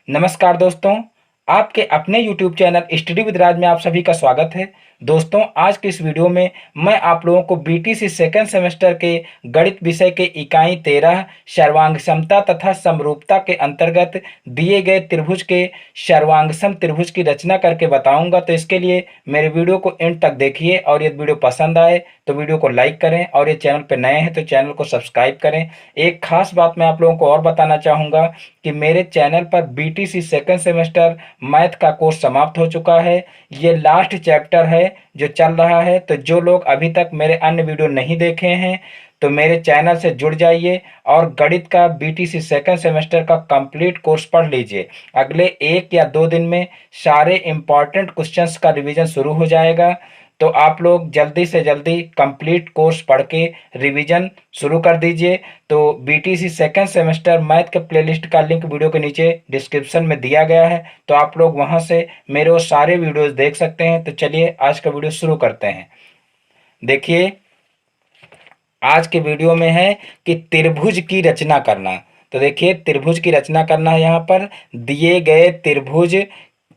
नमस्कार दोस्तों, आपके अपने YouTube चैनल स्टडी विद राज में आप सभी का स्वागत है। दोस्तों, आज के इस वीडियो में मैं आप लोगों को बीटीसी सेकेंड सेमेस्टर के गणित विषय के इकाई 13 सर्वांग समता तथा समरूपता के अंतर्गत दिए गए त्रिभुज के सर्वांग सम त्रिभुज की रचना करके बताऊंगा। तो इसके लिए मेरे वीडियो को एंड तक देखिए और यदि वीडियो पसंद आए तो वीडियो को लाइक करें और ये चैनल पर नए हैं तो चैनल को सब्सक्राइब करें। एक खास बात मैं आप लोगों को और बताना चाहूँगा कि मेरे चैनल पर बीटीसी सेकेंड सेमेस्टर मैथ का कोर्स समाप्त हो चुका है। ये लास्ट चैप्टर है जो चल रहा है। तो जो लोग अभी तक मेरे अन्य वीडियो नहीं देखे हैं तो मेरे चैनल से जुड़ जाइए और गणित का बीटीसी सेकेंड सेमेस्टर का कंप्लीट कोर्स पढ़ लीजिए। अगले 1 या 2 दिन में सारे इंपॉर्टेंट क्वेश्चंस का रिवीजन शुरू हो जाएगा। तो आप लोग जल्दी से जल्दी कंप्लीट कोर्स पढ़ के रिवीजन शुरू कर दीजिए। तो बीटीसी सेकेंड सेमेस्टर मैथ के प्लेलिस्ट का लिंक वीडियो के नीचे डिस्क्रिप्शन में दिया गया है, तो आप लोग वहां से मेरे वो सारे वीडियोस देख सकते हैं। तो चलिए आज का वीडियो शुरू करते हैं। देखिए, आज के वीडियो में है कि त्रिभुज की रचना करना। तो देखिए, त्रिभुज की रचना करना है। यहाँ पर दिए गए त्रिभुज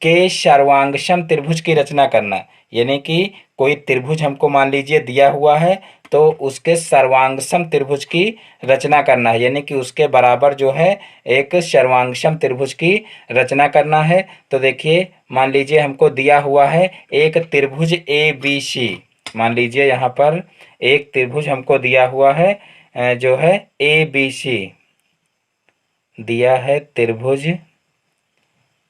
के सर्वांगसम त्रिभुज की रचना करना, यानी कि कोई त्रिभुज हमको मान लीजिए दिया हुआ है तो उसके सर्वांगसम त्रिभुज की रचना करना है, यानी कि उसके बराबर जो है एक सर्वांगसम त्रिभुज की रचना करना है। तो देखिए, मान लीजिए हमको दिया हुआ है एक त्रिभुज ए बी सी। मान लीजिए यहाँ पर एक त्रिभुज हमको दिया हुआ है जो है ए बी सी दिया है, त्रिभुज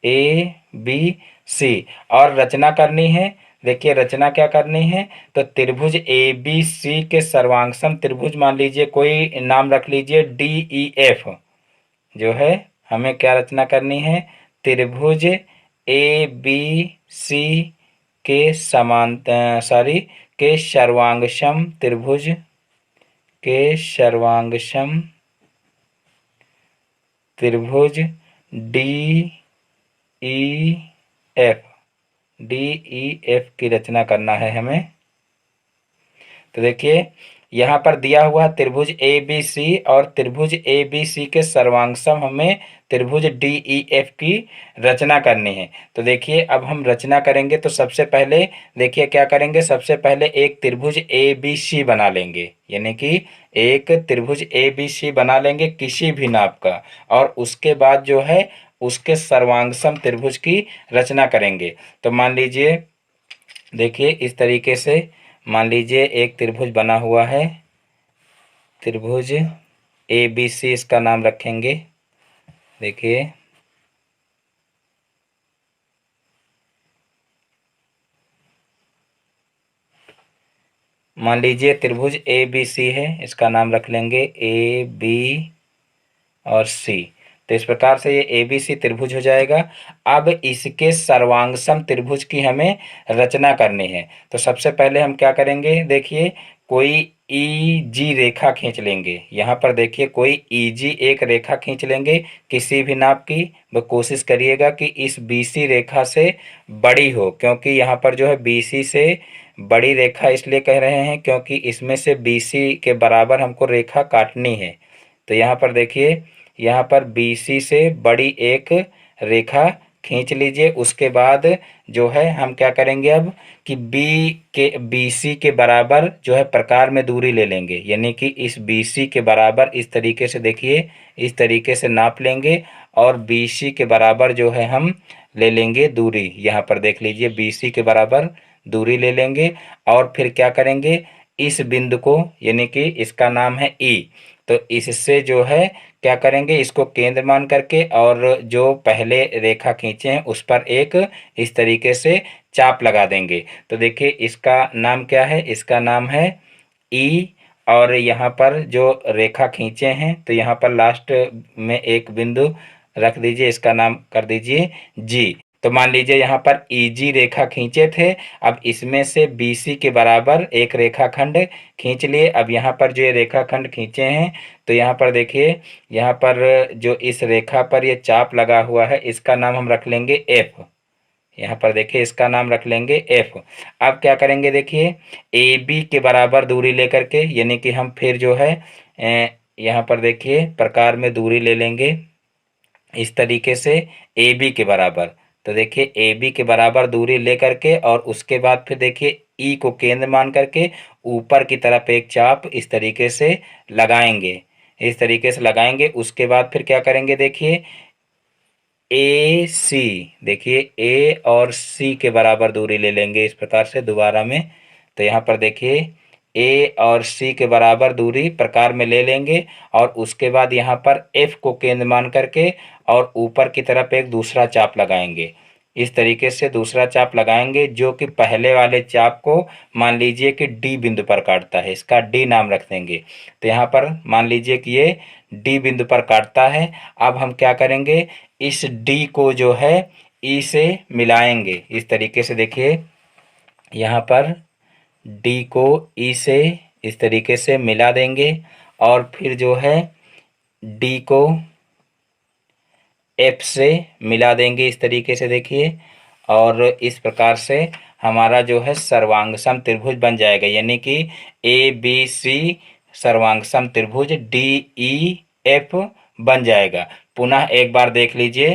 ए बी सी, और रचना करनी है। देखिए, रचना क्या करनी है, तो त्रिभुज ए बी सी के सर्वांगसम त्रिभुज मान लीजिए कोई नाम रख लीजिए डी ई एफ जो है। हमें क्या रचना करनी है, त्रिभुज ए बी सी के के सर्वांगसम त्रिभुज के सर्वांगसम त्रिभुज डी ई एफ की रचना करना है हमें। तो देखिए, यहाँ पर दिया हुआ त्रिभुज ए बी सी और त्रिभुज ए बी सी के सर्वांगसम हमें त्रिभुज डी ई एफ की रचना करनी है। तो देखिए, अब हम रचना करेंगे तो सबसे पहले देखिए क्या करेंगे, सबसे पहले एक त्रिभुज ए बी सी बना लेंगे, यानी कि एक त्रिभुज ए बी सी बना लेंगे किसी भी नाप का, और उसके बाद जो है उसके सर्वांगसम त्रिभुज की रचना करेंगे। तो मान लीजिए, देखिए इस तरीके से मान लीजिए एक त्रिभुज बना हुआ है, त्रिभुज ए बी सी इसका नाम रखेंगे। देखिए, मान लीजिए त्रिभुज ए बी सी है, इसका नाम रख लेंगे ए बी और सी। तो इस प्रकार से ये ए बी सी त्रिभुज हो जाएगा। अब इसके सर्वांगसम त्रिभुज की हमें रचना करनी है। तो सबसे पहले हम क्या करेंगे, देखिए कोई ई जी रेखा खींच लेंगे। यहाँ पर देखिए कोई ई जी एक रेखा खींच लेंगे किसी भी नाप की। वो कोशिश करिएगा कि इस बी सी रेखा से बड़ी हो, क्योंकि यहाँ पर जो है बी सी से बड़ी रेखा इसलिए कह रहे हैं क्योंकि इसमें से बी सी के बराबर हमको रेखा काटनी है। तो यहाँ पर देखिए, यहाँ पर BC से बड़ी एक रेखा खींच लीजिए। उसके बाद जो है हम क्या करेंगे अब कि BC के बराबर जो है प्रकार में दूरी ले लेंगे, यानी कि इस BC के बराबर इस तरीके से देखिए इस तरीके से नाप लेंगे और BC के बराबर जो है हम ले लेंगे दूरी। यहाँ पर देख लीजिए BC के बराबर दूरी ले लेंगे और फिर क्या करेंगे, इस बिंदु को यानी कि इसका नाम है E, तो इससे जो है क्या करेंगे, इसको केंद्र मान करके और जो पहले रेखा खींचे हैं उस पर एक इस तरीके से चाप लगा देंगे। तो देखिए इसका नाम क्या है, इसका नाम है ई, और यहाँ पर जो रेखा खींचे हैं तो यहाँ पर लास्ट में एक बिंदु रख दीजिए, इसका नाम कर दीजिए जी। तो मान लीजिए यहाँ पर ईजी रेखा खींचे थे, अब इसमें से BC के बराबर एक रेखाखंड खींच लिए। अब यहाँ पर जो ये रेखाखंड खींचे हैं तो यहाँ पर देखिए, यहाँ पर जो इस रेखा पर ये चाप लगा हुआ है इसका नाम हम रख लेंगे F। यहाँ पर देखिए इसका नाम रख लेंगे F। अब क्या करेंगे, देखिए AB के बराबर दूरी लेकर के, यानी कि हम फिर जो है यहाँ पर देखिए प्रकार में दूरी ले लेंगे। इस तरीके से ए बी के बराबर। तो देखिए ए बी के बराबर दूरी ले करके और उसके बाद फिर देखिए ई को केंद्र मान करके ऊपर की तरफ एक चाप इस तरीके से लगाएंगे। इस तरीके से लगाएंगे, उसके बाद फिर क्या करेंगे देखिए ए सी, देखिए ए और सी के बराबर दूरी ले लेंगे इस प्रकार से दोबारा में। तो यहाँ पर देखिए ए और सी के बराबर दूरी प्रकार में ले लेंगे और उसके बाद यहाँ पर एफ को केंद्र मान करके और ऊपर की तरफ एक दूसरा चाप लगाएंगे। इस तरीके से दूसरा चाप लगाएंगे जो कि पहले वाले चाप को मान लीजिए कि डी बिंदु पर काटता है, इसका डी नाम रख देंगे। तो यहाँ पर मान लीजिए कि ये डी बिंदु पर काटता है। अब हम क्या करेंगे, इस डी को जो है ई से मिलाएंगे। इस तरीके से देखिए यहाँ पर डी को ई से इस तरीके से मिला देंगे और फिर जो है डी को एफ से मिला देंगे इस तरीके से देखिए। और इस प्रकार से हमारा जो है सर्वांगसम त्रिभुज बन जाएगा, यानी कि ए बी सी सर्वांगसम त्रिभुज डी ई एफ बन जाएगा। पुनः एक बार देख लीजिए,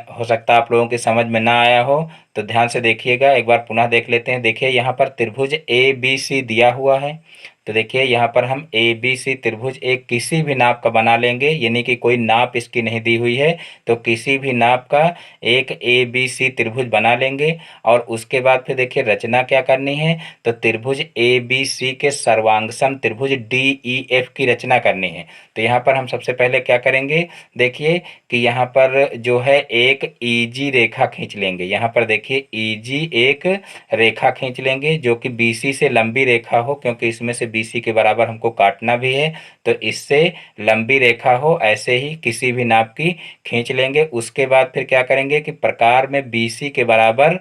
हो सकता है आप लोगों की समझ में ना आया हो तो ध्यान से देखिएगा, एक बार पुनः देख लेते हैं। देखिए यहाँ पर त्रिभुज ए बी सी दिया हुआ है। तो देखिए यहाँ पर हम ए बी सी त्रिभुज एक किसी भी नाप का बना लेंगे, यानी कि कोई नाप इसकी नहीं दी हुई है, तो किसी भी नाप का एक ए बी सी त्रिभुज बना लेंगे। और उसके बाद फिर देखिए रचना क्या करनी है, तो त्रिभुज ए बी सी के सर्वांगसम त्रिभुज डी ई एफ की रचना करनी है। तो यहाँ पर हम सबसे पहले क्या करेंगे, देखिए कि यहाँ पर जो है एक ईजी रेखा खींच लेंगे। यहाँ पर देखिए ईजी एक रेखा खींच लेंगे जो कि बीसी से लंबी रेखा हो, क्योंकि इसमें से बीसी के बराबर हमको काटना भी है, तो इससे लंबी रेखा हो ऐसे ही किसी भी नाप की खींच लेंगे। उसके बाद फिर क्या करेंगे कि प्रकार में बीसी के बराबर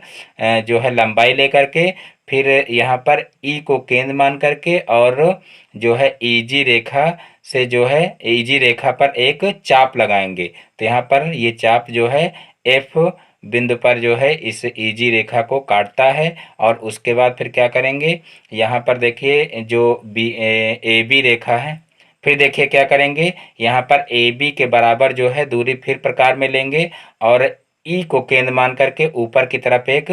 जो है लंबाई लेकर के फिर यहाँ पर ई को केंद्र मान करके और जो है ईजी रेखा से जो है ईजी रेखा पर एक चाप लगाएंगे। तो यहाँ पर ये चाप जो है एफ बिंदु पर जो है इस ईजी रेखा को काटता है। और उसके बाद फिर क्या करेंगे, यहाँ पर देखिए जो ए बी रेखा है, फिर देखिए क्या करेंगे, यहाँ पर ए बी के बराबर जो है दूरी फिर प्रकार में लेंगे और ई को केंद्र मान करके ऊपर की तरफ एक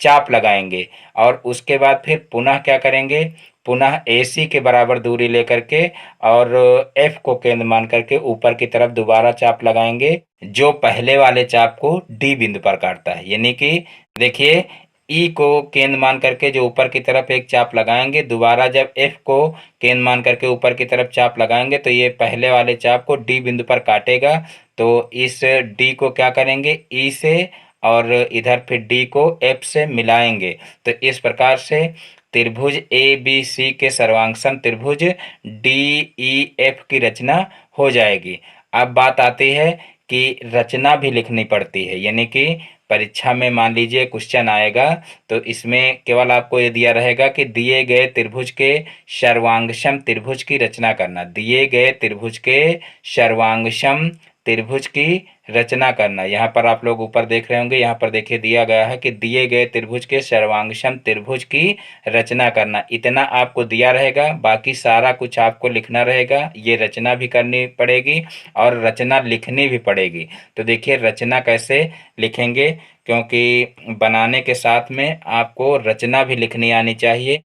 चाप लगाएंगे। और उसके बाद फिर पुनः क्या करेंगे, पुनः ए सी के बराबर दूरी लेकर के और एफ को केंद्र मान करके ऊपर की तरफ दोबारा चाप लगाएंगे जो पहले वाले चाप को डी बिंदु पर काटता है। यानी कि देखिए ई को केंद्र मान करके जो ऊपर की तरफ एक चाप लगाएंगे, दोबारा जब एफ को केंद्र मान करके ऊपर की तरफ चाप लगाएंगे तो ये पहले वाले चाप को डी बिंदु पर काटेगा। तो इस डी को क्या करेंगे, ई से और इधर फिर डी को एफ से मिलाएंगे। तो इस प्रकार से त्रिभुज ए बी सी के सर्वांगसम त्रिभुज डी ई एफ की रचना हो जाएगी। अब बात आती है कि रचना भी लिखनी पड़ती है, यानी कि परीक्षा में मान लीजिए क्वेश्चन आएगा तो इसमें केवल आपको ये दिया रहेगा कि दिए गए त्रिभुज के सर्वांगसम त्रिभुज की रचना करना, दिए गए त्रिभुज के सर्वांगसम त्रिभुज की रचना करना। यहाँ पर आप लोग ऊपर देख रहे होंगे, यहाँ पर देखिए दिया गया है कि दिए गए त्रिभुज के सर्वांगसम त्रिभुज की रचना करना। इतना आपको दिया रहेगा, बाकी सारा कुछ आपको लिखना रहेगा। ये रचना भी करनी पड़ेगी और रचना लिखनी भी पड़ेगी। तो देखिए रचना कैसे लिखेंगे, क्योंकि बनाने के साथ में आपको रचना भी लिखनी आनी चाहिए।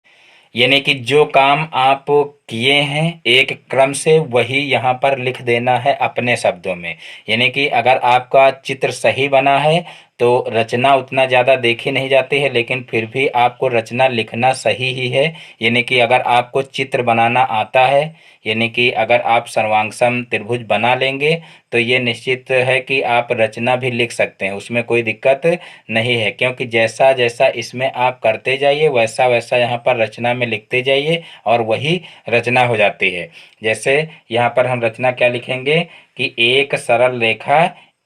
यानी कि जो काम आप किए हैं एक क्रम से वही यहाँ पर लिख देना है अपने शब्दों में। यानी कि अगर आपका चित्र सही बना है तो रचना उतना ज़्यादा देखी नहीं जाती है, लेकिन फिर भी आपको रचना लिखना सही ही है। यानी कि अगर आपको चित्र बनाना आता है, यानी कि अगर आप सर्वांगसम त्रिभुज बना लेंगे तो ये निश्चित है कि आप रचना भी लिख सकते हैं, उसमें कोई दिक्कत नहीं है। क्योंकि जैसा जैसा इसमें आप करते जाइए वैसा वैसा यहाँ पर रचना में लिखते जाइए और वही रचना हो जाती है। जैसे यहाँ पर हम रचना क्या लिखेंगे कि एक सरल रेखा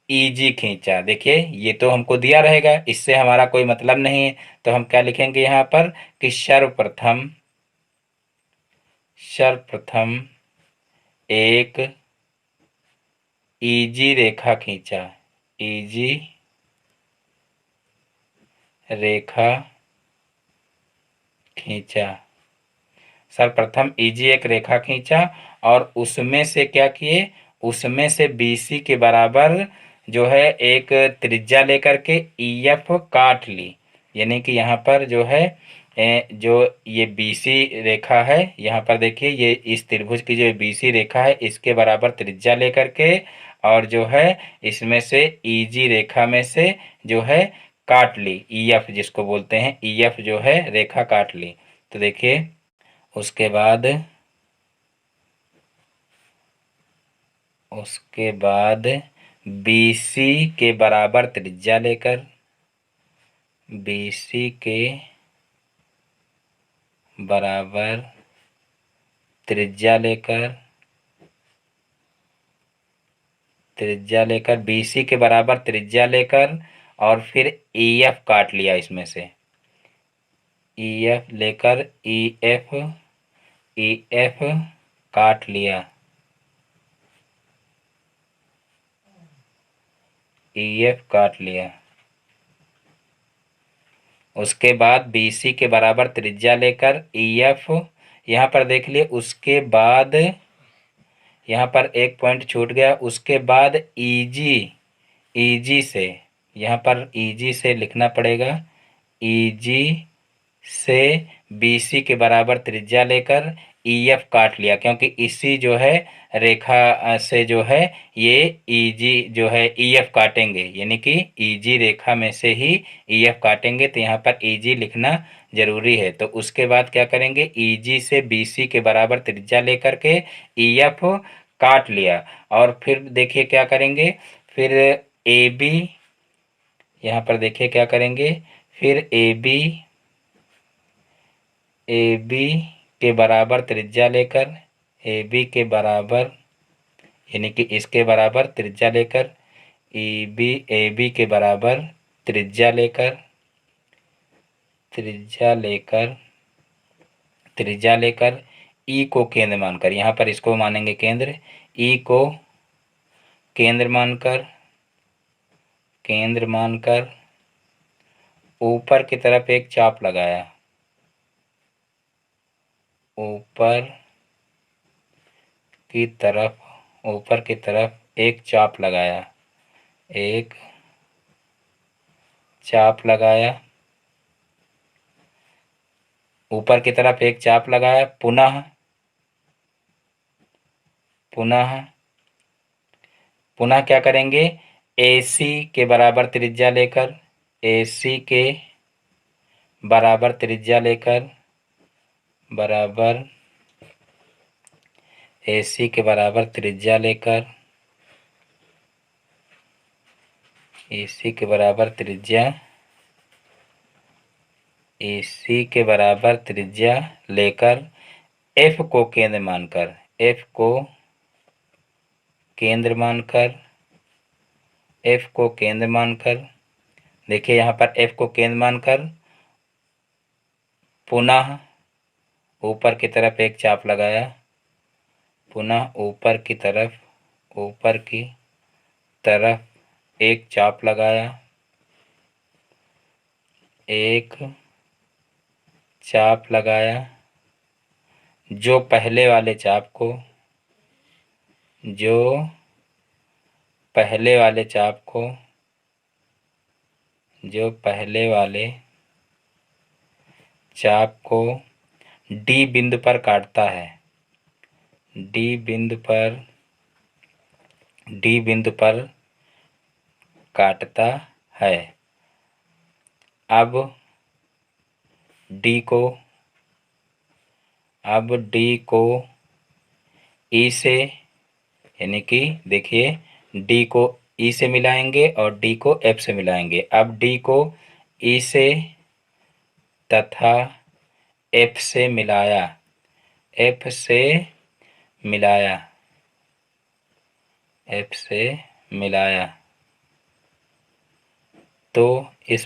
ईजी खींचा। देखिए ये तो हमको दिया रहेगा, इससे हमारा कोई मतलब नहीं है, तो हम क्या लिखेंगे यहाँ पर कि सर्वप्रथम एक ईजी रेखा खींचा, ईजी रेखा खींचा। सर्वप्रथम ईजी एक रेखा खींचा और उसमें से क्या किए, उसमें से बीसी के बराबर जो है एक त्रिज्या लेकर के ई एफ काट ली। यानी कि यहाँ पर जो है जो ये BC रेखा है, यहाँ पर देखिए ये इस त्रिभुज की जो BC रेखा है इसके बराबर त्रिज्या लेकर के, और जो है इसमें से EG रेखा में से जो है काट ली, EF जिसको बोलते हैं, EF जो है रेखा काट ली। तो देखिए उसके बाद BC के बराबर त्रिज्या लेकर, BC के बराबर त्रिज्या लेकर, BC के बराबर त्रिज्या लेकर, और फिर EF काट लिया इसमें से, EF लेकर EF काट लिया, EF काट लिया। उसके बाद BC के बराबर त्रिज्या लेकर EF, यहाँ पर देख लिए, उसके बाद यहाँ पर एक पॉइंट छूट गया, उसके बाद EG से, यहाँ पर EG से लिखना पड़ेगा, EG से BC के बराबर त्रिज्या लेकर EF काट लिया, क्योंकि इसी जो है रेखा से जो है ये EG जो है EF काटेंगे, यानी कि EG रेखा में से ही EF काटेंगे, तो यहाँ पर EG लिखना जरूरी है। तो उसके बाद क्या करेंगे, EG से BC के बराबर त्रिज्या लेकर के EF काट लिया, और फिर देखिए क्या करेंगे, फिर AB, यहाँ पर देखिए क्या करेंगे, फिर AB के बराबर त्रिज्या लेकर, AB के बराबर यानी कि इसके बराबर त्रिज्या लेकर, AB के बराबर त्रिज्या लेकर, E को केंद्र मानकर, यहाँ पर इसको मानेंगे केंद्र, E को केंद्र मानकर ऊपर की तरफ एक चाप लगाया, ऊपर की तरफ एक चाप लगाया, ऊपर की तरफ एक चाप लगाया, पुनः क्या करेंगे, AC के बराबर त्रिज्या लेकर, AC के बराबर त्रिज्या लेकर, AC के बराबर त्रिज्या लेकर, AC के बराबर त्रिज्या लेकर F को केंद्र मानकर, देखिए यहाँ पर F को केंद्र मानकर पुनः ऊपर की तरफ एक चाप लगाया, पुनः ऊपर की तरफ एक चाप लगाया, जो पहले वाले चाप को D बिंदु पर काटता है, D बिंदु पर काटता है। अब D को E से, यानी कि देखिए D को E से मिलाएंगे और D को F से मिलाएंगे। अब D को E से तथा F से मिलाया, तो इस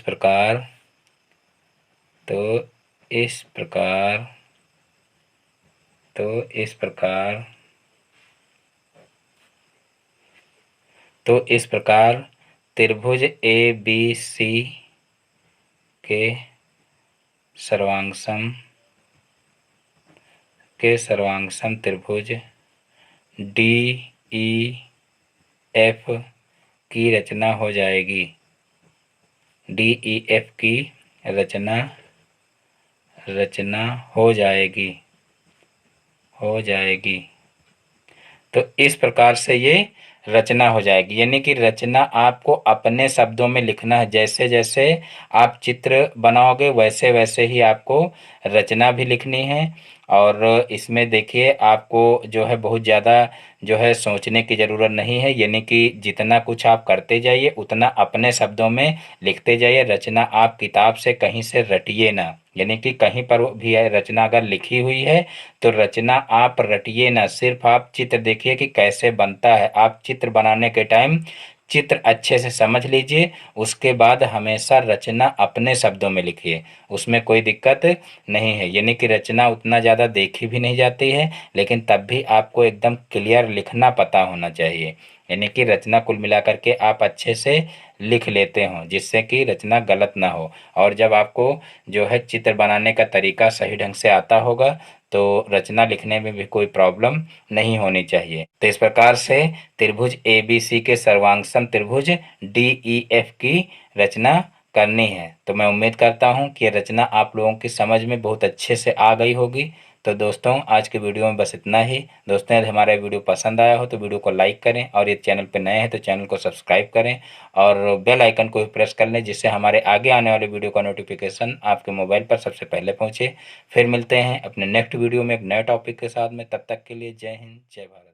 प्रकार त्रिभुज ABC के सर्वांगसम त्रिभुज DEF की रचना हो जाएगी। डी ई एफ की रचना रचना हो जाएगी, हो जाएगी। तो इस प्रकार से ये रचना हो जाएगी, यानी कि रचना आपको अपने शब्दों में लिखना है। जैसे जैसे आप चित्र बनाओगे वैसे वैसे ही आपको रचना भी लिखनी है। और इसमें देखिए आपको जो है बहुत ज़्यादा जो है सोचने की ज़रूरत नहीं है, यानी कि जितना कुछ आप करते जाइए उतना अपने शब्दों में लिखते जाइए। रचना आप किताब से कहीं से रटिए ना, यानी कि कहीं पर भी है रचना अगर लिखी हुई है तो रचना आप रटिए ना, सिर्फ आप चित्र देखिए कि कैसे बनता है। आप चित्र बनाने के टाइम चित्र अच्छे से समझ लीजिए, उसके बाद हमेशा रचना अपने शब्दों में लिखिए, उसमें कोई दिक्कत नहीं है। यानी कि रचना उतना ज़्यादा देखी भी नहीं जाती है, लेकिन तब भी आपको एकदम क्लियर लिखना पता होना चाहिए, यानी कि रचना कुल मिलाकर के आप अच्छे से लिख लेते हो जिससे कि रचना गलत ना हो। और जब आपको जो है चित्र बनाने का तरीका सही ढंग से आता होगा तो रचना लिखने में भी कोई प्रॉब्लम नहीं होनी चाहिए। तो इस प्रकार से त्रिभुज ए बी सी के सर्वांगसम त्रिभुज डी ई एफ की रचना करनी है। तो मैं उम्मीद करता हूँ कि ये रचना आप लोगों की समझ में बहुत अच्छे से आ गई होगी। तो दोस्तों आज के वीडियो में बस इतना ही। दोस्तों यदि हमारा वीडियो पसंद आया हो तो वीडियो को लाइक करें, और यदि चैनल पर नए हैं तो चैनल को सब्सक्राइब करें और बेल आइकन को भी प्रेस कर लें, जिससे हमारे आगे आने वाले वीडियो का नोटिफिकेशन आपके मोबाइल पर सबसे पहले पहुंचे। फिर मिलते हैं अपने नेक्स्ट वीडियो में एक नए टॉपिक के साथ में। तब तक के लिए जय हिंद, जय भारत।